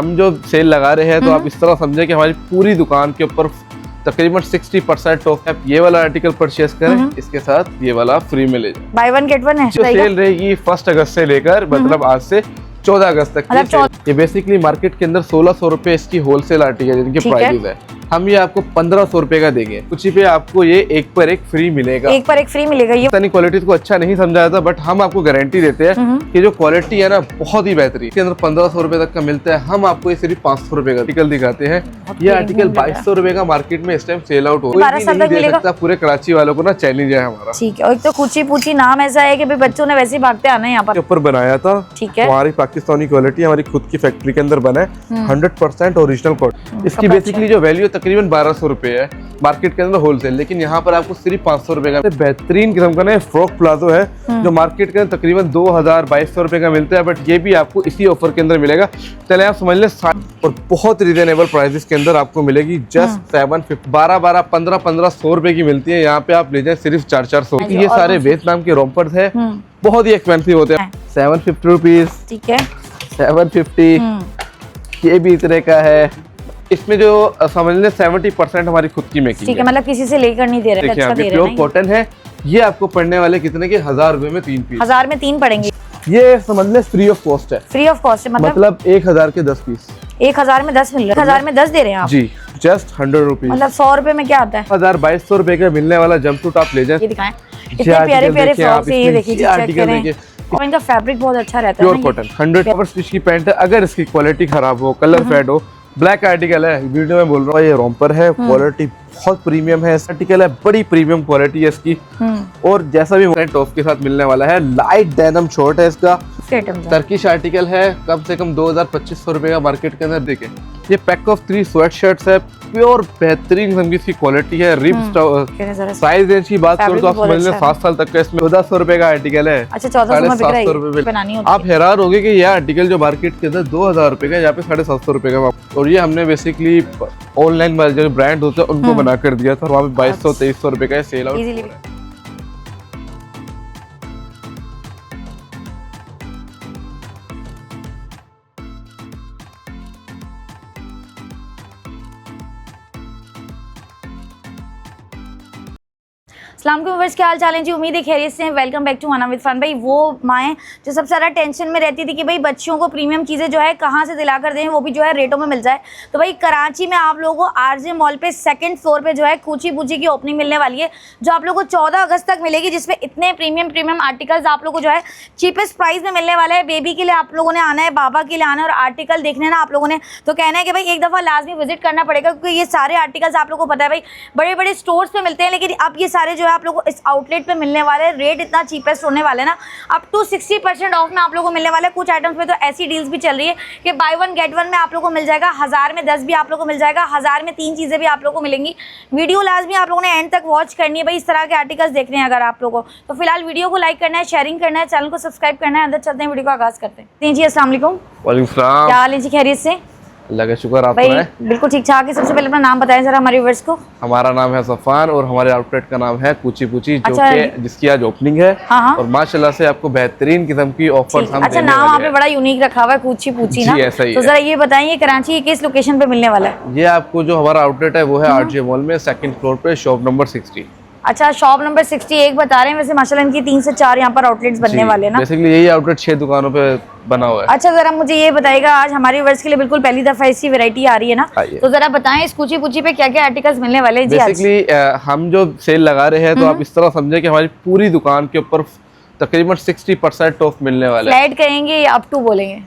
हम जो सेल लगा रहे हैं तो आप इस तरह समझे कि हमारी पूरी दुकान के ऊपर तकरीबन 60% ऑफ है। ये वाला आर्टिकल परचेस करें, इसके साथ ये वाला फ्री में ले जाए। बाय वन गेट वन है। जो सेल रहेगी 1 अगस्त से लेकर मतलब आज से 14 अगस्त तक की। ये बेसिकली मार्केट के अंदर 1600 रुपए इसकी होलसेल आर्टिकल जिनके प्राइसेस है, हम ये आपको 1500 रुपए का देंगे। कुछ पे आपको ये एक पर एक फ्री मिलेगा। एक पर एक फ्री मिलेगा। ये तनी क्वालिटी को अच्छा नहीं समझाया था, बट हम आपको गारंटी देते हैं कि जो क्वालिटी है ना बहुत ही बेहतरीन। इसके अंदर 1500 रुपए तक का मिलता है, हम आपको ये सिर्फ 500 रुपए का आर्टिकल दिखाते हैं। ये आर्टिकल 2200 रुपए का मार्केट में इस टाइम सेल आउट हो रहा है। पूरे कराची वालों को ना चैलेंज है हमारा। ठीक है। और एक तो कुची पूची नाम ऐसा है कि भाई बच्चों ने वैसे ही भागते आना है यहाँ पर। ऊपर बनाया था। ठीक है। हमारी पाकिस्तानी क्वालिटी हमारी खुद की फैक्ट्री के अंदर बना है। 100% ओरिजिनल कॉटन। इसकी बेसिकली जो वैल्यू तकरीबन 1200 रुपए है मार्केट के अंदर होलसेल, लेकिन यहाँ पर आपको सिर्फ 500 रुपए का बेहतरीन किस्म का ना फ्रॉक प्लाजो है जो मार्केट के अंदर तकरीबन 2000-2200 रुपए का मिलता है, बट ये भी आपको इसी ऑफर के अंदर मिलेगा। चले आप समझ लें, और बहुत रिजनेबल प्राइसेस के अंदर आपको मिलेगी। जस्ट 750 1500 रुपए की मिलती है। यहाँ पे आप ले जाए सिर्फ 400। ये सारे वियतनाम के रोम्पर्स है, बहुत ही एक्सपेंसिव होते हैं। 750 रुपीज। ठीक है। 750। ये भी इतने का है। इसमें जो समझ लें 70% हमारी खुद की मेकिंग है। ठीक है, मतलब किसी से लेकर नहीं दे रहे। देखिए अच्छा प्योर कॉटन है। ये आपको पड़ने वाले कितने के 1000 रुपए में 3 पीस। 1000 में 3 पड़ेंगे। ये समझ लें फ्री ऑफ कॉस्ट है। फ्री ऑफ कॉस्ट है मतलब 1000 के 10 पीस। 1000 में 10 मिल रहा है। 1000 में 10 दे रहे हैं आप जी। Just 100 rupees. मतलब 100 रुपए में क्या आता है? 2200 रुपए का मिलने वाला जंपसूट आप ले जाए। ये दिखाएं, इतने प्यारे प्यारे फ्रॉक्स है। ये देखिए, चेक करें। और इनका फैब्रिक बहुत अच्छा रहता है। प्योर कॉटन 100% स्टिच की पैंट है। अगर इसकी क्वालिटी खराब हो, कलर फेड हो, ब्लैक आर्टिकल है, वीडियो में बोल रहा हूँ, ये रोम्पर है, क्वालिटी बहुत प्रीमियम है। आर्टिकल है, बड़ी प्रीमियम क्वालिटी है इसकी। और जैसा भी टॉप के साथ मिलने वाला है, लाइट डेनिम शॉर्ट है इसका। टर्किश आर्टिकल है, कम से कम 2000-2500 रुपए का मार्केट के अंदर। देखें, ये पैक ऑफ 3 स्वेट शर्ट्स है, प्योर बेहतरीन किस्म की इसकी क्वालिटी है। रिब साइज रेंज की बात करूँ तो आप समझ लें 7 साल तक का इसमें 1400 रुपए का आर्टिकल है। अच्छा, 1400 रुपए। आप हैरान होंगे कि यह आर्टिकल जो मार्केट के अंदर 2000 रुपए का, यहाँ पे 750 रुपए का। और ये हमने बेसिकली ऑनलाइन जो ब्रांड होते हैं उनको बना कर दिया था, वहाँ पे 2200-2300 रुपए का सेल आउट हो रहा है। अस्सलाम वालेकुम व्यूअर्स, क्या हाल चाल है जी? उम्मीद है खैरियत से हैं। वेलकम बैक टू आना विद फन। भाई वो माएँ जो सबसे ज़्यादा टेंशन में रहती थी कि भाई बच्चियों को प्रीमियम चीज़ें जो है कहाँ से दिला कर दें, वो भी जो है रेटों में मिल जाए, तो भाई कराची में आप लोगों को आरजे मॉल पे 2nd फ्लोर पे जो है कूची पूची की ओपनिंग मिलने वाली है, जो आप लोगों को 14 अगस्त तक मिलेगी, जिसमें इतने प्रीमियम आर्टिकल्स आप लोगों को जो है चीपेस्ट प्राइस में मिलने वाला है। बेबी के लिए आप लोगों ने आना है, बाबा के लिए आना है, और आर्टिकल देखने ना आप लोगों ने तो कहना है कि भाई एक दफ़ा लाजमी विजिट करना पड़ेगा, क्योंकि ये सारे आर्टिकल्स आप लोगों को पता है भाई बड़े बड़े स्टोर्स पे मिलते हैं, लेकिन अब ये सारे जो है आप लोगों को इस आउटलेट पे मिलने वाले हैं। रेट इतना चीपेस्ट होने वाले ना, अप टू 60% ऑफ में आप लोगों को मिलने वाला है। कुछ आइटम्स में तो ऐसी डील्स भी चल रही है कि बाय वन गेट वन में आप लोगों को मिल जाएगा, 1000 में 10 भी आप लोगों को मिल जाएगा, 1000 में 3 चीजें भी आप लोगों को मिलेंगी। वीडियो लाजमी आप लोगों ने एंड तक वॉच करनी है भाई, इस तरह के आर्टिकल्स देखने हैं अगर आप लोगों को। तो फिलहाल वीडियो को लाइक करना है, शेयरिंग करना है, चैनल को सब्सक्राइब करना है। अंदर चलते हैं, वीडियो का आगाज करते हैं जी। अस्सलाम वालेकुम। वालेकुम सलाम। क्या हाल है जी? खैरियत से? अल्लाह का शुक्र। आप भाई बिल्कुल ठीक ठाक है। सबसे पहले अपना नाम बताएं जरा हमारे व्यूअर्स को। हमारा नाम है सफान और हमारे आउटलेट का नाम है कूची पूची, जो कि जिसकी आज ओपनिंग है। और माशाल्लाह से आपको बेहतरीन किस्म की ऑफर्स हम अच्छा, नाम आपने बड़ा यूनिक रखा हुआ है, कूची पूची ना? ऐसा ही तो जरा ये बताइए कराची के किस लोकेशन पे मिलने वाला है? ये आपको जो हमारा आउटलेट है वो है आरजे मॉल में 2nd फ्लोर पे, शॉप नंबर 60। अच्छा, शॉप नंबर 61 बता रहे हैं। वैसे माशाल्लाह इनकी 3 से 4 यहाँ पर आउटलेट्स बनने वाले हैं ना? बेसिकली यही आउटलेट 6 दुकानों पे बना हुआ है। अच्छा, जरा मुझे ये बताइएगा, आज हमारे व्यूअर्स के लिए बिल्कुल पहली दफा ऐसी वैरायटी आ रही है ना, तो जरा बताएं इस कूची पूची पे क्या क्या आर्टिकल्स मिलने वाले हैं जी? बेसिकली हम जो सेल लगा रहे हैं तो आप इस तरह समझे कि हमारी पूरी दुकान के ऊपर तकरीबन 60% ऑफ मिलने वाला है। फ्लैट कहेंगे या अप टू बोलेंगे?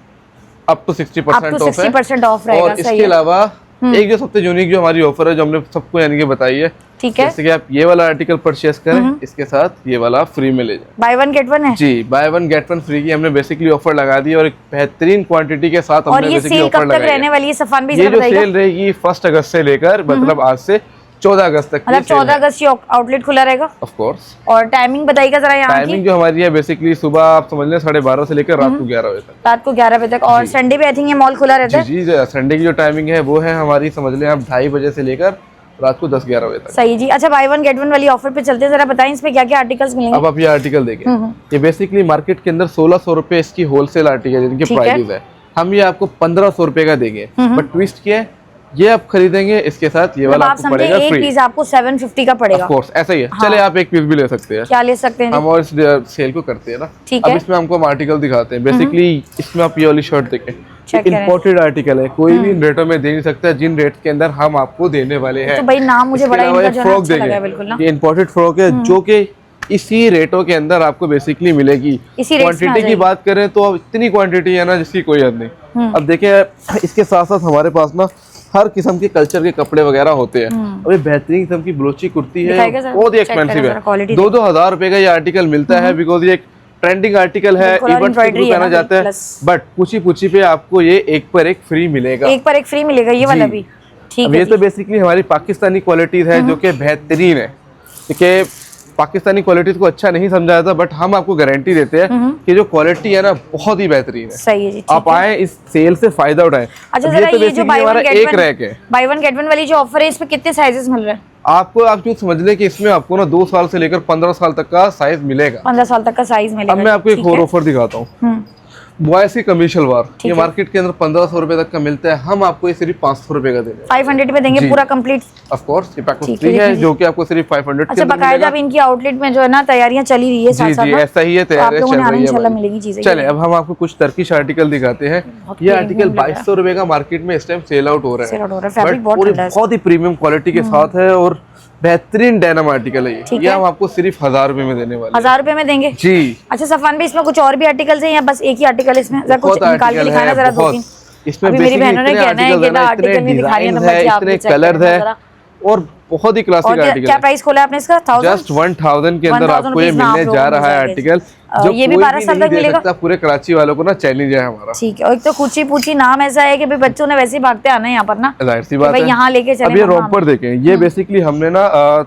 अप टू 60% ऑफ रहेगा। और इसके अलावा एक जो सबसे यूनिक जो हमारी ऑफर है, जो हमने सबको यानी कि बताई है, ठीक है, जैसे कि आप ये वाला आर्टिकल परचेस करें, इसके साथ ये वाला फ्री में ले जाए। बाय वन गेट वन है जी। Buy one get one free की हमने बेसिकली ऑफर लगा दी और एक बेहतरीन क्वांटिटी के साथ हमने बेसिकली ऑफर लगाई है। रहने वाली है सफान भी? ये जो सेल रहेगी 1 अगस्त से लेकर मतलब आज से 14 अगस्त तक। मतलब 14 अगस्त ये आउटलेट खुला रहेगा ऑफ कोर्स। और टाइमिंग बताइएगा जरा यहाँ की। टाइमिंग जो हमारी है बेसिकली सुबह आप समझ लें 12:30 से लेकर रात को 11 बजे तक। रात को 11 बजे तक। और संडे पे आई थिंक ये मॉल खुला रहता है? जी, संडे की जो टाइमिंग है वो है हमारी समझ लें आप 2:30 बजे से लेकर रात को 10-11 बजे तक। सही जी। अच्छा, बाय वन गेट वन वाली ऑफर पे चलते हैं, जरा बताएं इसमें क्या क्या आर्टिकल्स मिलेंगे? अब आप ये आर्टिकल देखें, ये बेसिकली मार्केट के अंदर 1600 रुपए इसकी होलसेल आर्टिकल जिनके प्राइसेस है, हम ये आपको 1500 रुपए का देंगे, बट ट्विस्ट क्या है, ये आप खरीदेंगे इसके साथ ये वाला आप आपको समझे पड़ेगा एक फ्री। पीस आपको 750 का पड़ेगा। ऑफ कोर्स ऐसा ही है। हाँ। चले आप एक पीस भी ले सकते हैं, क्या ले सकते हैं जी? हम और इस सेल को करते हैं ना। ठीक अब है। इसमें हमको हम आर्टिकल दिखाते हैं। बेसिकली इसमें आप ये वाली शर्ट देखें, चेक करें। इंपोर्टेड आर्टिकल है, कोई भी इन रेटों में दे नहीं सकता जिन रेट के अंदर हम आपको देने वाले हैं। तो भाई नाम मुझे इसके बड़ा अलावा इनका एक जो है फ्रॉक अच्छा लगा देंगे, है बिल्कुल ना। ये इंपोर्टेड फ्रॉक है जो कि इसी रेटों के अंदर आपको बेसिकली मिलेगी। इसी रेट्स में आ क्वांटिटी की जाएगी। बात करें तो अब इतनी क्वांटिटी है ना जिसकी कोई हद नहीं। अब देखिए इसके साथ साथ हमारे पास ना हर किस्म के कल्चर के कपड़े वगैरह होते हैं। अब ये बेहतरीन किस्म की ब्लोची कुर्ती है, दिखाएगा सर? बहुत ही चेक करें एक्सपेंसिव जरा, है। क्वालिटी 2-2 हजार रुपए का ये आर्टिकल मिलता है, बिकॉज ये एक ट्रेंडिंग आर्टिकल है, बिल्कुल, और इवेंट्स के embroidery थ्रू है पहना ना, जाता है। प्लस। बट पूछी पे आपको ये एक पर एक फ्री मिलेगा। एक पर एक फ्री मिलेगा ये वाला जी। भी। ठीक अब है ये जी। तो बेसिकली हमारी पाकिस्तानी क्वालिटीज है जो कि बेहतरीन है, क्योंकि पाकिस्तानी क्वालिटीज को अच्छा नहीं समझा जाता, बट हम आपको गारंटी देते हैं कि जो क्वालिटी है ना बहुत ही बेहतरीन है। सही है जी। आप आए इस सेल से फायदा उठाएं। अच्छा अब जरा तो ये जो basically बाय वन हमारा गेट एक रैक है। बाय वन गेट वन वाली जो ऑफर है इसमें कितने साइजेस मिल रहे हैं? आपको आप क्यों समझ ले कि इसमें आपको ना 2 साल से लेकर 15 साल तक का साइज मिलेगा। 15 साल तक का साइज मिलेगा। अब मैं आपको एक ठीक और है। ऑफर दिखाता हूँ। हम्म, बॉयज की कमी शलवार, ठीक ये है। मार्केट के अंदर 1500 रुपए तक का मिलता है, हम आपको ये सिर्फ 500 रुपए का दे रहे हैं। 500 में देंगे जी। पूरा कंप्लीट। ऑफ कोर्स ये पैक ठीक फ्री है, है देखिए जो कि आपको सिर्फ 500 के अच्छा अंदर बकायदा मिलेगा। अब इनकी आउटलेट में जो है ना तैयारियां चली रही है साथ जी साथ जी ना। ऐसा ही है, तो आप तैयारी लोगों चल ने आना रही है इंशाल्लाह हमारी। मिलेगी चीजें। चले अब हम आपको कुछ टर्किश आर्टिकल दिखाते हैं। ये आर्टिकल 2200 रुपए का मार्केट में इस टाइम सेल आउट हो रहा Sell out हो रहा है, है, fabric बट बहुत पूरे ठंडा है। बहुत ही प्रीमियम क्वालिटी के साथ है और बेहतरीन डेनिम आर्टिकल है ठीक ये है। हम आपको सिर्फ 1000 रुपए में देने वाले हैं। 1000 रुपए में देंगे जी। अच्छा सफान भाई इसमें कुछ और भी आर्टिकल्स हैं या बस एक ही आर्टिकल इसमें? जरा कुछ बहुत निकाल के आर्टिकल दिखाना है, जरा दो बहुत। तीन। इसमें अभी मेरी basically बहनों ने इतने कहना है कि articles ना हैं, आर्टिकल इतने नहीं दिखानी है, designs तो है, बच्चे आप इतने भी check कलर्स करना है जरा। और बहुत ही और क्लासिक आर्टिकल क्या है। प्राइस खोला है आपने इसका? 1000 जस्ट 1000 के अंदर 1000 आपको ये रुपीस में आप मिलने लोगों जा को रहा है मिल आर्टिकल जाएगा। जो ये भी कोई 12 भी साल नहीं तक दे मिलेगा? सकता, पूरे कराची वालों को ना चैलेंज है हमारा। ठीक है। और एक तो कुची पूची नाम ऐसा है कि भाई बच्चों ने वैसे ही भागते आना है यहाँ पर ना, जाहिर सी कि बात भाई है। यहाँ लेके चले अब ये मम्मा रोम्पर देखें, ये बेसिकली हमने ना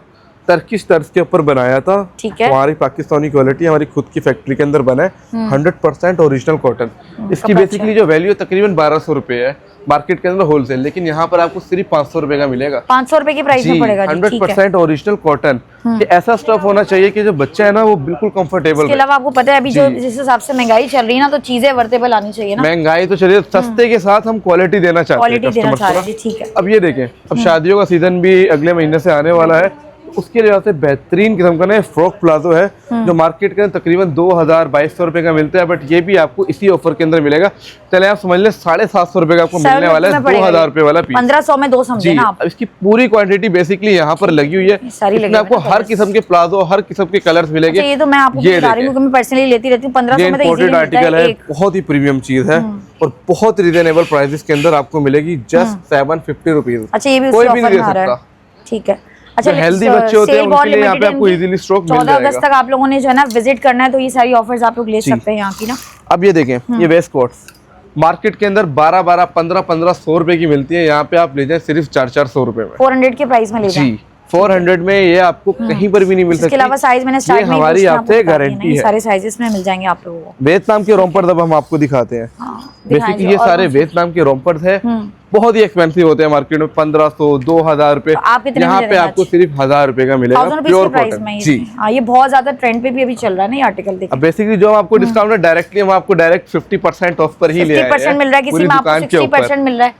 टर्किश तर्ज के ऊपर बनाया था। ठीक है। हमारी पाकिस्तानी क्वालिटी हमारी खुद की फैक्ट्री के अंदर बना है, 100% ओरिजिनल कॉटन। इसकी कपड़ा बेसिकली जो वैल्यू तकरीबन 1200 रुपए है मार्केट के अंदर होलसेल, लेकिन यहाँ पर आपको सिर्फ 500 रुपए का मिलेगा। 500 रुपए की प्राइस में पड़ेगा जी। ठीक है। 100% ओरिजिनल कॉटन। ये ऐसा स्टफ होना चाहिए कि जो बच्चा है ना वो बिल्कुल कंफर्टेबल इसके रहे। अलावा आपको पता है अभी जो जिस हिसाब से महंगाई चल रही है ना, तो चीजें वर्तेबल आनी चाहिए ना। महंगाई तो चलिए, सस्ते के साथ हम क्वालिटी देना चाहते हैं क्वालिटी देना कस्टमर्स चाह को रहे ना। हैं जी। ठीक है। अब ये देखें, अब शादियों का सीजन भी अगले महीने से आने वाला है, उसके लिहाज से बेहतरीन किस्म का ना फ्रॉक प्लाजो है जो मार्केट के अंदर तकरीबन 2200 रुपए का मिलता है, बट ये भी आपको इसी ऑफर के अंदर मिलेगा। चले आप समझ लें 750 रुपए का आपको मिलने वाला है, 2000 रुपए वाला पीस। 1500 में दो समझे जी। ना आप। अब इसकी पूरी क्वांटिटी बेसिकली यहाँ पर लगी हुई है, सारी लगी इसमें हुई आपको है ना हर किस्म के प्लाजो, हर किस्म के कलर्स मिलेंगे। अच्छा, ये तो मैं आपको ये बता रही हूँ कि मैं पर्सनली लेती रहती हूँ। 1500 ये में तो इंपोर्टेड इजीली आर्टिकल मिलता है है, एक। बहुत ही प्रीमियम चीज है और बहुत रिजनेबल प्राइसेस के अंदर आपको मिलेगी, जस्ट 750 रुपीज। अच्छा ये भी कोई उसी भी ऑफर नहीं में दे आ रहा है। सकता। ठीक है। अच्छा जो healthy बच्चे होते हैं, सेल उनके बहुत लिए यहाँ पे limited आपको है इनकी। easily stock मिल 14 अगस्त जाएगा। तक आप लोगों ने जो है ना विजिट करना है, तो ये सारी ऑफर्स आप लोग ले सकते हैं यहाँ की ना। अब ये देखें, ये वेस्ट कोट्स मार्केट के अंदर 12 15 100 रुपए की मिलती है, यहाँ पे आप ले जाए सिर्फ 400 रुपए में। 400 के प्राइस में ले जाएं। जी 400 में ये आपको कहीं पर भी नहीं मिल सकती। इसके अलावा साइज मैंने ये स्टार्ट में ही हमारी पूछना आपसे आपको बता दिया ना, गारंटी ये है। सारे साइजेस में मिल जाएंगे आप लोगों को। वियतनाम के रोम्पर्स अब हम आपको दिखाते हैं। बेसिकली ये सारे वियतनाम के रोम्पर्स है, बहुत ही एक्सपेंसिव होते हैं मार्केट में, 1500 2000 रुपए। तो आप कितने में यहाँ दे पे रहे हैं आपको आज? सिर्फ 1000 रुपए का मिलेगा 1000 रुपीज प्योर के प्राइस कॉटन। में जी। हाँ ये बहुत ज्यादा ट्रेंड पे भी अभी चल रहा है ना ये आर्टिकल। देखिए अब बेसिकली जो हम आपको डिस्काउंट है डायरेक्टली हम आपको डायरेक्ट 50% ऑफ पर ही ले आए हैं। 50% मिल रहा है, किसी पूरी में आपको दुकान के ऊपर। 60% मिल रहा है।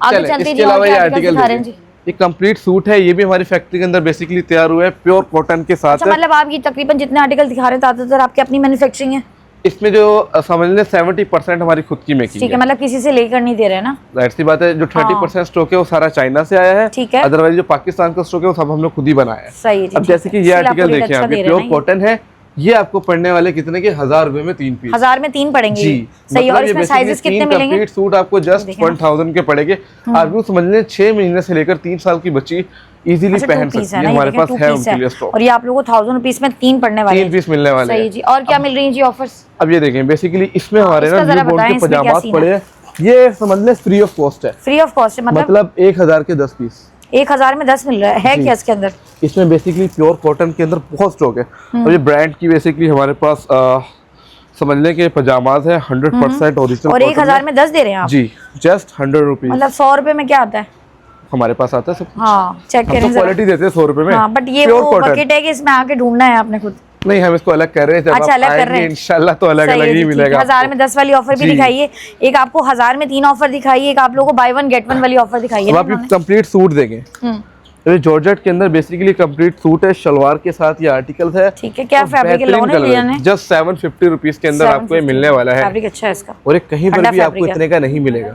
आगे चले, चलते इसके जी और अलावा ये क्या आर्टिकल दिखा रहे हैं जी? ये कंप्लीट सूट है, ये भी हमारी फैक्ट्री के अंदर बेसिकली तैयार हुआ है, प्योर कॉटन के साथ अच्छा है। मतलब आप ये तकरीबन जितने आर्टिकल दिखा रहे हैं ज्यादातर आपकी अपनी मैन्युफैक्चरिंग है? इसमें जो समझ लें 70% हमारी खुद की मेकिंग ठीक है, है। मतलब किसी से लेकर नहीं दे रहे ना। जाहिर सी बात है, जो 30% स्टॉक है वो सारा चाइना से आया है। ठीक है। अदरवाइज जो पाकिस्तान का स्टॉक है वो सब हम लोग खुद ही बनाया है। सही है जी। अब जैसे कि ये आर्टिकल देखें आप, ये प्योर कॉटन है, ये आपको पड़ने वाले कितने के 1000 रुपए में 3 पीस। 1000 में 3 पड़ेंगे जी। सही। और मतलब ये इसमें basically साइजेस कितने 3 मिलेंगे? कंप्लीट सूट आपको जस्ट 1000 के पड़ेंगे। आप यूं समझ लें 6 महीने से लेकर 3 साल की बच्ची इजीली अच्छा, पहन 2 पीस सकती है है, ना, हमारे ये पास देखिए, है 2 पीस उनके लिए है। स्टॉक। और ये आप लोगों को 1000 रुपीस में 3 पड़ने वाले 3 पीस मिलने वाले सही हैं। जी। और क्या मिल रही है जी ऑफर्स? अब ये देखें, बेसिकली इसमें हमारे ना इसका जरा न्यू बोर्न बताएं, के इसमें क्या पजामास सीन पड़े हैं, ये समझ लें फ्री ऑफ कॉस्ट है। फ्री ऑफ कॉस्ट है मतलब 1000 के 10 पीस। 1000 में 10 मिल रहा है जी। क्या इसके अंदर? इसमें बेसिकली प्योर कॉटन के अंदर बहुत स्टॉक है। और ये ब्रांड की बेसिकली हमारे पास समझ लें कि पजामाज है 100% ओरिजिनल। और 1000 में 10 दे रहे हैं आप? जी जस्ट 100 रुपीज। मतलब 100 रुपए में क्या आता है? हमारे पास आता है सब। हाँ चेक हम करें तो क्वालिटी देते हैं 100 रुपए में। हाँ बट ये प्योर वो कॉटन। बकेट है कि इसमें आके ढूंढना है आपने खुद? नहीं, हम इसको अलग कर रहे हैं। जब अच्छा, आप अलग कर रहे आएंगे हैं। इंशाल्लाह तो अलग सही अलग है ही जी, ठीक मिलेगा है। 1000 आपको। में 10 वाली ऑफर भी जी। दिखाइए, एक आपको 1000 में 3 ऑफर दिखाइए, एक आप लोगों को बाय 1 गेट 1 वाली ऑफर दिखाइए अब ना आप ये इन्होंने। कंप्लीट सूट देंगे। तो ये जॉर्जेट के अंदर बेसिकली कंप्लीट सूट है, शलवार के साथ ये आर्टिकल्स है। ठीक है, क्या और फैब्रिक है, बेहतरीन लॉन है, कलर लिनन है? जस्ट 750 रुपीज के अंदर आपको ये मिलने वाला है। फैब्रिक अच्छा है इसका, और ये कहीं पर ठंडा भी आपको फैब्रिक है। इतने का नहीं मिलेगा।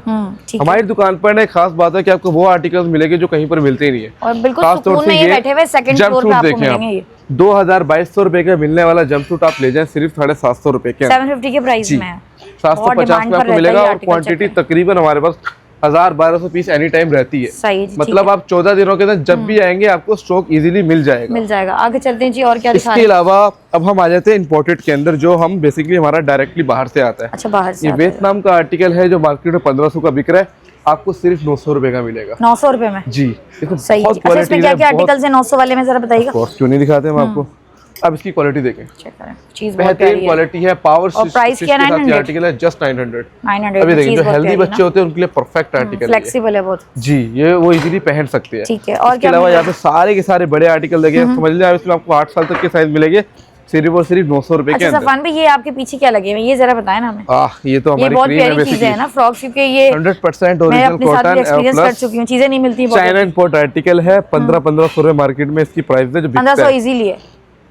ठीक है। हमारी दुकान पर ना एक खास बात है कि आपको वो आर्टिकल्स मिलेंगे जो कहीं पर मिलते ही नहीं है। और बिल्कुल खास तौर सुकून से में ये बैठे हुए सेकंड फ्लोर पे आपको मिलेंगे ये। 2200 रुपए का मिलने वाला जंपसूट आप ले जाएं सिर्फ 750 रुपए के अंदर। 750 के प्राइस में है। 750 में आपको मिलेगा और क्वांटिटी तकरीबन हमारे पास 1000-1200 पीस एनी टाइम रहती है। सही जी, मतलब आप 14 दिनों के अंदर जब भी आएंगे आपको स्टॉक इजीली मिल जाएगा। मिल जाएगा। आगे चलते हैं जी, और क्या दिखा इसके रहे हैं? अलावा अब हम आ जाते हैं इंपोर्टेड के अंदर, जो हम बेसिकली हमारा डायरेक्टली बाहर से आता है। अच्छा, बाहर से ये आता है। वियतनाम का आर्टिकल है जो मार्केट में 1500 का बिक रहा है, आपको सिर्फ 900 रुपए का मिलेगा। 900 रुपए में जी, इसमें सही। बहुत अच्छा, इसमें क्वालिटी क्या है, क्या बहुत आर्टिकल्स है 900 वाले में, जरा बताइएगा। कॉस्ट क्यों नहीं दिखाते हम आपको। अब इसकी क्वालिटी देखें, चेक करें, चीज बहुत बेहतरीन प्यारी है। क्वालिटी है। पावर और प्राइस क्या है? 900? आर्टिकल है जस्ट 900। 900 अभी देखिए, चीज जो बहुत हेल्दी प्यारी है बच्चे होते हैं उनके लिए परफेक्ट आर्टिकल है ये। फ्लेक्सिबल है बहुत। जी, ये वो इजीली पहन सकते हैं। ठीक है, और इसके क्या अलावा मिलेगा? यहाँ पे सारे के सारे बड़े आर्टिकल देखे, समझ लीजिए आप इसमें आपको 8 साल तक के साइज मिलेंगे सिर्फ और सिर्फ 900 रुपए के अच्छा अंदर। सफान भाई, ये आपके पीछे क्या लगे हुए हैं, ये जरा बताएं ना हमें। ये तो ये हमारी बहुत क्रीम है प्यारी चीजें है बेसिकली, ना फ्रॉक, क्योंकि ये 100% मैं ओरिजिनल अपने साथ भी कॉटन एक्सपीरियंस कर प्लस चुकी हूँ, चीजें नहीं मिलती चाइना इंपोर्ट आर्टिकल है। 1500 रुपए मार्केट में इसकी प्राइस है जो बिकता 1500 है। इजीली है।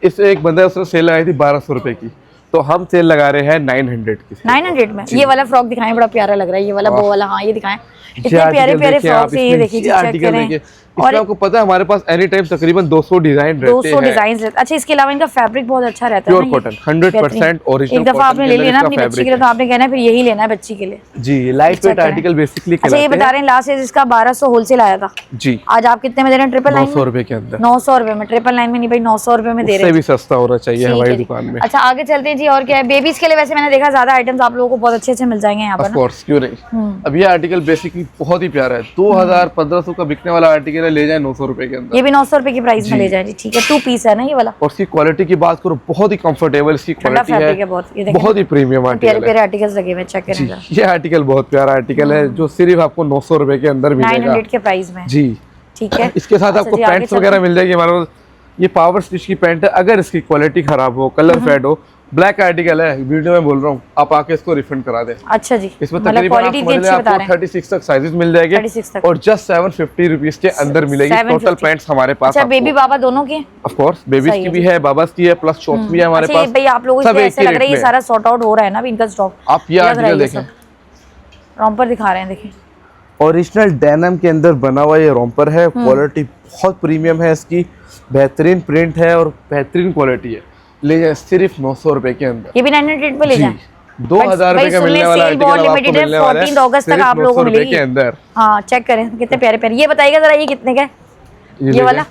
इस एक बंदा उसने सेल लगाई थी 1200 रुपए की, तो हम सेल लगा रहे हैं 900 की। 900 में ये वाला फ्रॉक दिखाएं, बड़ा प्यारा लग रहा है ये वाला, वो वाला। हाँ, ये दिखाएं, इतने ये प्यारे आर्टिकल प्यारे देखिए आप, फ्रॉक्स है। ये देखिए जी, चेक आर्टिकल करें। देखिए, इसमें आपको पता है हमारे पास एनी टाइम तकरीबन 200 डिजाइन रहते 200 हैं। डिजाइन। अच्छा, इसके अलावा इनका फैब्रिक बहुत अच्छा रहता है प्योर ना, ये कॉटन 100% ओरिजिनल। एक दफा आपने ले लिया ना अपनी बच्ची के लिए, तो आपने कहना है फिर यही लेना है बच्ची के लिए। जी, लाइट वेट आर्टिकल बेसिकली अच्छा, ये बता रहे हैं लास्ट इसका 1200 होलसेल आया था। जी, आज आप कितने में दे रहे हैं? 999 900 रुपए के अंदर। 900 रुपए में, 999 में नहीं भाई, 900 रुपए में दे रहे उससे हैं। भी सस्ता होना चाहिए ठीक हमारी है जी। दुकान में। अच्छा, आगे चलते हैं जी, और क्या है? बेबीज के लिए वैसे मैंने देखा ज्यादा आइटम्स आप लोगों को बहुत अच्छे अच्छे मिल जाएंगे यहाँ पर ऑफ ना। कोर्स, क्यों नहीं। अब ये आर्टिकल बेसिकली बहुत ही प्यारा है, 2000-1500 का बिकने वाला आर्टिकल है, ले जाए 900 रुपए के अंदर। ये भी 900 रुपए की प्राइस में ले जाए जी, ठीक है। 2 पीस है ना ये वाला। और इसकी क्वालिटी की बात करो, बहुत ही कंफर्टेबल इसकी ठंडा क्वालिटी फैब्रिक है है, बहुत। ये देखिए, बहुत ही प्रीमियम प्यारे आर्टिकल है। प्यारे आर्टिकल्स लगे हुए, चेक करें जरा। ये आर्टिकल बहुत प्यारा आर्टिकल है जो सिर्फ आपको 900 रुपए के अंदर मिलेगा 900 के प्राइस में, जी। ठीक है। इसके साथ अच्छा आपको जी, आगे पैंट्स वगैरह मिल जाएगी हमारे पास। ये पावर स्टिच की पैंट है, अगर इसकी क्वालिटी खराब हो, कलर फेड हो, ब्लैक आर्टिकल है, वीडियो में बोल रहा हूँ, आप आके इसको रिफंड करा दें। अच्छा जी, इसमें मतलब तकरीबन आप क्वालिटी समझ इतनी लें अच्छी बता रहे आपको हैं। 36 तक साइजेस मिल जाएंगे 36 तक। और जस्ट 750 रुपीज के अंदर मिलेगी 750 टोटल पैंट्स हमारे पास। अच्छा, बेबी बाबा दोनों के? ऑफ कोर्स, बेबीज सही की है भी है, बाबास की है, प्लस शॉप्स भी है हमारे अच्छा, ये पास। भाई आप लोगों सब को एक ऐसा ही लग रहा है रेट ये में। सारा सॉर्ट आउट हो रहा है ना अभी इनका स्टॉक। आप ये आर्टिकल देखें, रॉम्पर दिखा रहे हैं, देखिए ओरिजिनल डेनिम के अंदर बना हुआ ये रॉम्पर है। क्वालिटी बहुत प्रीमियम है इसकी, बेहतरीन प्रिंट है और बेहतरीन क्वालिटी है। ले जाए सिर्फ 900 रुपए के अंदर। ये भी 900 पे ले जाए। 2000 रुपए का मिलने वाला सेल बहुत लिमिटेड है, 14 अगस्त तक आप लोगों को मिलेगी के अंदर। हाँ, चेक करें कितने प्यारे प्यारे। ये बताइएगा जरा, ये कितने का है ये वाला?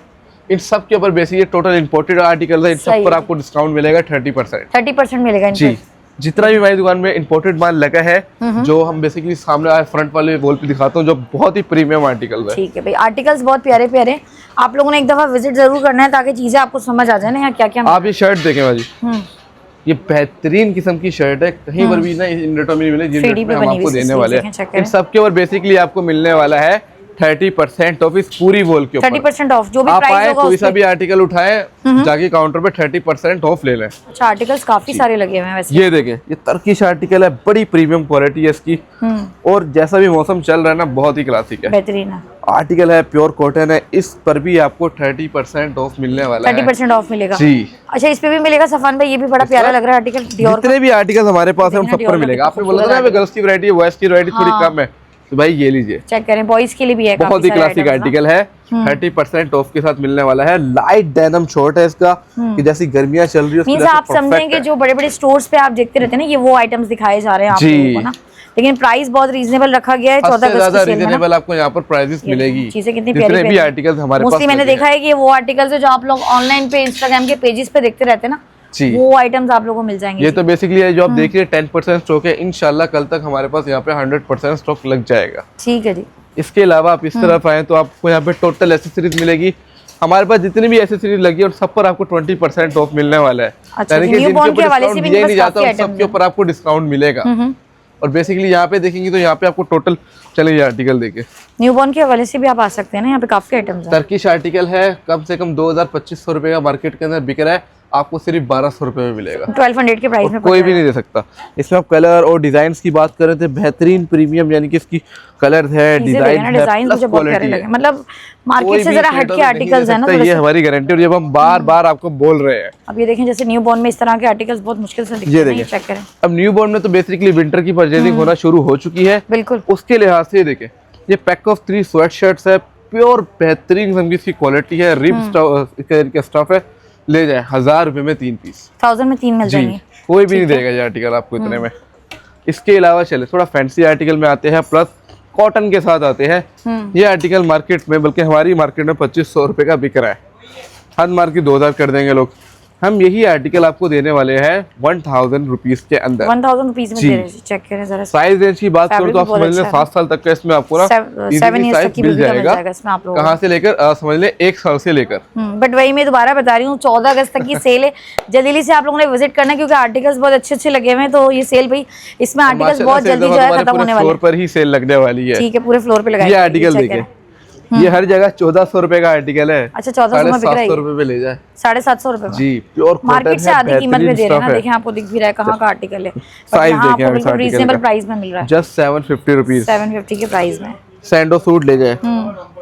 इन सब के ऊपर बेसिक ये टोटल इंपोर्टेड आर्टिकल है, इन सब पर आपको डिस्काउंट मिलेगा 30%। 30% मिलेगा इन जी, पे। जितना भी हमारी दुकान में इंपोर्टेड माल लगा है, जो हम बेसिकली सामने फ्रंट वाले वॉल पे दिखाता हूँ, जो बहुत ही प्रीमियम आर्टिकल है। ठीक है भाई, आर्टिकल्स बहुत प्यारे प्यारे। आप लोगों ने एक दफा विजिट जरूर करना है ताकि चीजें आपको समझ आ जाए ना यहाँ क्या क्या। आप ये शर्ट देखें भाजी, ये बेहतरीन किस्म की शर्ट है, कहीं पर भी ना इन रेटों में नहीं मिले जिन रेट में हम आपको देने वाले हैं। इन सब के ऊपर बेसिकली आपको मिलने वाला है 30% ऑफ इस पूरी वॉल के ऊपर। 30% ऑफ, जो भी आप प्राइस आए होगा कोई उसपे। सा भी आर्टिकल उठाएं, जाके काउंटर पे 30% ऑफ ले लें। अच्छा, आर्टिकल्स काफी सारे लगे हुए हैं वैसे। ये देखें, ये टर्किश आर्टिकल है, बड़ी प्रीमियम क्वालिटी है इसकी, और जैसा भी मौसम चल रहा है ना, बहुत ही क्लासिक है। बेहतरीन है आर्टिकल है, प्योर कॉटन है, इस पर भी आपको 30% ऑफ मिलने वाला है। 30% ऑफ मिलेगा जी। अच्छा, इस पे भी मिलेगा सफान भाई, ये भी बड़ा प्यारा लग रहा है आर्टिकल डियोर का। जितने भी आर्टिकल हमारे पास है हम सब डियोर पर का मिलेगा। आपने कितना बोला था ना गर्ल्स की वैरायटी है, बॉयज की वैरायटी थोड़ी हाँ। कम है, तो भाई ये लीजिए, चेक करें, बॉयज के लिए भी है। बहुत ही क्लासिक आर्टिकल है, 30% ऑफ के साथ मिलने वाला है। लाइट डेनिम शॉर्ट है इसका, कि जैसी गर्मियां चल रही है उसके मींस लिए आप समझेंगे जो बड़े बड़े स्टोर्स पे आप देखते रहते हैं ना, ये वो आइटम्स दिखाए जा रहे हैं आप लोगों को ना, लेकिन प्राइस बहुत रीजनेबल रखा गया है। 14 अगस्त की सेल में रीजनेबल आपको यहाँ पर प्राइसेस मिलेगी। चीजें कितनी जितने प्यारी भी आर्टिकल्स हमारे पास मोस्टली मैंने देखा है कि ये वो आर्टिकल्स है जो आप लोग ऑनलाइन पे इंस्टाग्राम के पेजेस पे देखते रहते हैं ना, जी, वो आइटम्स आप लोगों को मिल जाएंगे। ये तो बेसिकली है जो आप देख रहे हैं 10% स्टॉक है, इंशाल्लाह कल तक हमारे पास यहाँ पे 100% स्टॉक लग जाएगा। ठीक है जी। इसके अलावा आप इस तरफ आए तो आपको यहाँ पे टोटल एसेसरीज मिलेगी। हमारे पास जितनी भी एसेसरीज लगी है और सब पर आपको 20% ऑफ मिलने वाला है। अच्छा, यानी कि न्यू जिनके बॉर्न ऊपर के हवाले से डिस्काउंट भी दिया इनके नहीं पास जाता काफी उन सबके आइटम्स ऊपर आपको डिस्काउंट मिलेगा। और बेसिकली यहाँ पे देखेंगे तो यहाँ पे आपको टोटल, चलिए ये आर्टिकल देखिए, न्यू बॉर्न के हवाले से भी आप आ सकते हैं ना, यहाँ पे काफी आइटम्स हैं। टर्किश आर्टिकल है, कम से कम 2000-2500 रुपए का मार्केट के अंदर बिक रहा है, आपको सिर्फ 1200 रुपए में मिलेगा। 1200 के प्राइस में कोई भी नहीं दे सकता। इसमें आप कलर और डिजाइन की बात करें तो बेहतरीन प्रीमियम, यानी कि इसकी कलर है, डिजाइन मुझे बहुत प्यारे लगे, मतलब मार्केट से जरा हटके आर्टिकल्स है ना, ये हमारी गारंटी, और ये हम बार बार आपको बोल रहे हैं। अब ये देखें जैसे न्यू बॉर्न में इस तरह के आर्टिकल्स बहुत मुश्किल से दिखते हैं, ये चेक करें। अब न्यू बॉर्न में तो बेसिकली विंटर की परचेजिंग होना शुरू हो चुकी है, बिल्कुल। उसके लिहाज से देखें, ये पैक ऑफ 3 स्वेट शर्ट्स है, प्योर बेहतरीन किस्म की इसकी क्वालिटी है, रिब स्टफ है, ले जाए 1000 रुपए में 3 पीस, 1000 में 3 मिल जाएंगे। कोई भी नहीं देगा ये आर्टिकल आपको इतने में। इसके अलावा चले थोड़ा फैंसी आर्टिकल में आते हैं, प्लस कॉटन के साथ आते हैं। ये आर्टिकल मार्केट में, बल्कि हमारी मार्केट में 2500 रुपए का बिक रहा है, हर मार्केट 2000 कर देंगे लोग। हम यही आर्टिकल आपको देने वाले हैं 1000 रुपीज के अंदर, 1000 रुपीज में दे रहे हैं। चेक करें जरा। साइज रेंज की बात करूँ तो आप समझ लें 7 साल तक का इसमें आपको ना 7 इयर्स तक की मिल जाएगा। इसमें आप लोगों कहाँ से लेकर समझ लें 1 साल से लेकर। बट वही मैं दोबारा बता रही हूँ, 14 अगस्त तक की सेल है, जल्दी से आप लोगों ने विजिट करना है, क्योंकि आर्टिकल्स बहुत अच्छे लगे हुए हैं। तो ये सेल भाई, इसमें आर्टिकल्स बहुत जल्दी जो है खत्म होने वाले हैं। फ्लोर पर ही सेल लगने वाली है। ठीक है, पूरे फ्लोर पे लगाए। ये आर्टिकल देखिए, ये हर जगह 1400 रुपए का आर्टिकल है। अच्छा, 1400 में बिक रहा है, 750 रुपए में ले जाए, 750 रुपए में जी, प्योर मार्केट से आधी कीमत में दे रहे हैं ना। देखें, आपको दिख भी रहा है कहाँ का आर्टिकल है, साइज देखें, बिल्कुल रीजनेबल प्राइस में मिल रहा है, जस्ट 750 रुपीज, 750 के प्राइस में। सैंडो सूट ले जाए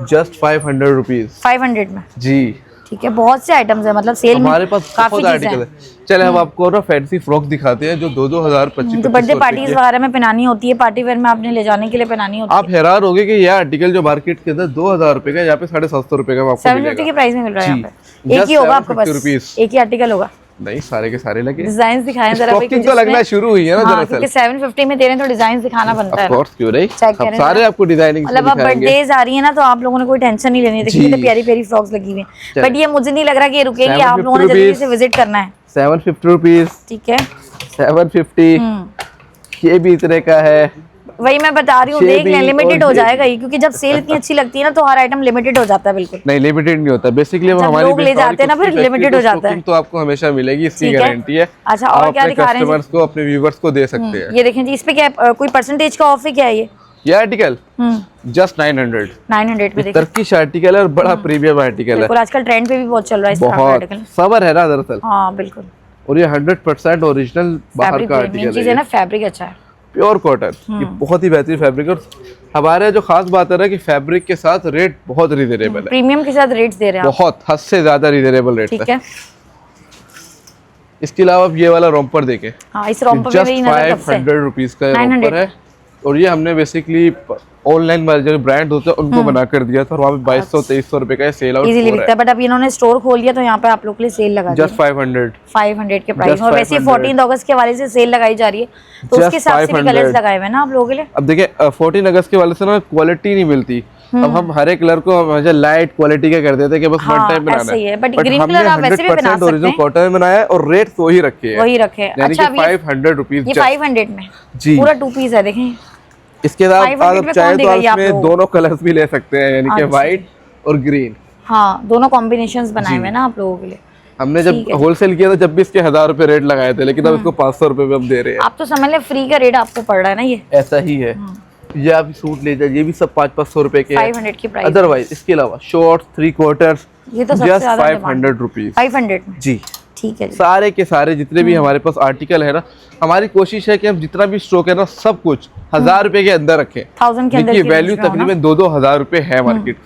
जस्ट 500 रुपीज, 500 में। जी, ठीक है, बहुत से आइटम्स है, मतलब सेल में हमारे पास काफी आर्टिकल है। चले हम आपको ना फैंसी फ्रॉक दिखाते हैं जो 2000 2500 तो बर्थडे पार्टीज वगैरह में पहनानी होती है, पार्टी वेयर में आपने ले जाने के लिए पहनानी होती है। आप हैरान होगे कि यह आर्टिकल जो मार्केट के अंदर 2000 रुपए का, यहाँ पे 750 रुपए का आपको 750 के प्राइस में मिल रहा है। यहाँ पे एक ही होगा आपके पास, एक ही आर्टिकल होगा, नहीं सारे के सारे लगे। डिजाइन दिखाएं जरा भाई, तो लगना शुरू हुई है ना दरअसल, क्योंकि 750 में दे रहे हैं तो डिजाइन दिखाना बनता है। ऑफ कोर्स, क्यों नहीं, हम सारे आपको डिजाइनिंग मतलब अब बर्थडेज आ रही है ना, तो आप लोगों ने कोई टेंशन नहीं लेनी। देखिए कितनी प्यारी प्यारी फ्रॉक्स लगी हुई हैं, बट ये मुझे नहीं लग रहा कि ये रुकेगी, आप लोगों ने जल्दी से विजिट करना है। 750 रुपीज, ठीक है, 750, ये भी इतने का है। वही मैं बता रही हूँ, देख लें, लिमिटेड हो जाएगा ये, क्योंकि जब सेल इतनी अच्छी लगती है ना तो हर आइटम लिमिटेड हो जाता है। बिल्कुल नहीं, लिमिटेड नहीं होता, बेसिकली वो हमारी लोग ले जाते हैं ना, फिर लिमिटेड हो जाता है। तो आपको हमेशा मिलेगी, इसकी गारंटी है। अच्छा, और क्या दिखा रहे हैं कस्टमर्स को, अपने व्यूअर्स को दे सकते हैं। ये देखें जी, इस पे क्या कोई परसेंटेज का ऑफ है क्या है? ये आर्टिकल जस्ट 900 में टर्किश आर्टिकल है और बड़ा प्रीमियम आर्टिकल है। बिल्कुल, आजकल ट्रेंड पे भी बहुत चल रहा है इस तरह का आर्टिकल, सबर है ना दरअसल। हाँ बिल्कुल, और ये 100% ओरिजिनल बाहर का आर्टिकल है ना, फैब्रिक अच्छा है, प्योर कॉटन, ये बहुत ही बेहतरीन फैब्रिक है। और हमारे जो खास बात है कि फैब्रिक के साथ रेट बहुत रिजनेबल है, प्रीमियम के साथ रेट्स दे रहे हैं, बहुत हद से ज्यादा रिजनेबल रेट। ठीक है, इसके अलावा ये वाला रोम्पर देखें, हाँ, इस रोम्पर में भी 500 रुपीज का रोम्पर है, और ये हमने बेसिकली ऑनलाइन जो ब्रांड होते हैं उनको बना कर दिया था, और वहाँ पे 2200-2300 रुपए का सेल आउट इजीली बिकता है। बट अब इन्होंने स्टोर खोल दिया तो यहाँ पे आप लोग के लिए सेल लगा दी, जस्ट 500 के प्राइस। और वैसे 14 अगस्त के हवाले से सेल लगाई जा रही है, तो उसके हिसाब से भी कलर्स लगाए हुए हैं ना आप लोगों के लिए। अब देखिए 14 अगस्त के वाले से ना क्वालिटी नहीं मिलती, अब हम हर एक कलर को हमेशा लाइट क्वालिटी का कर देते हैं कि बस वन टाइम बनाना है। बट ग्रीन कलर आप वैसे भी बना सकते हैं, ओरिजिनल कॉटन में बनाया है और रेट वही रखे हैं, वही रखे हैं। अच्छा, 500 रुपीज, ये 500 में जी, पूरा 2 पीस है। देखें, इसके साथ आप चाहे तो इसमें दोनों कलर्स भी ले सकते हैं, यानी कि व्हाइट और ग्रीन। हाँ, दोनों कॉम्बिनेशंस बनाए हुए ना आप लोगों के लिए। हमने जब होलसेल किया था जब भी इसके 1000 रुपए रेट लगाए थे, लेकिन अब इसको 500 रुपए में हम दे रहे हैं। आप तो समझ ले फ्री का रेट आपको पड़ रहा है ना, ये ऐसा ही है। ये आप सूट ले जाइए, ये भी सब 500 रुपए के 500 की प्राइस। अदरवाइज इसके अलावा शॉर्ट्स 3/4 ये तो सबसे ज्यादा 500 रुपीज, 500 में, जी, ठीक है। सारे के सारे जितने भी हमारे पास आर्टिकल है ना, हमारी कोशिश है कि हम जितना भी स्टॉक है ना सब कुछ 1000 रुपए के अंदर रखें, 1000 के अंदर वैल्यू तकरीबन 2-2 हजार रुपए है मार्केट।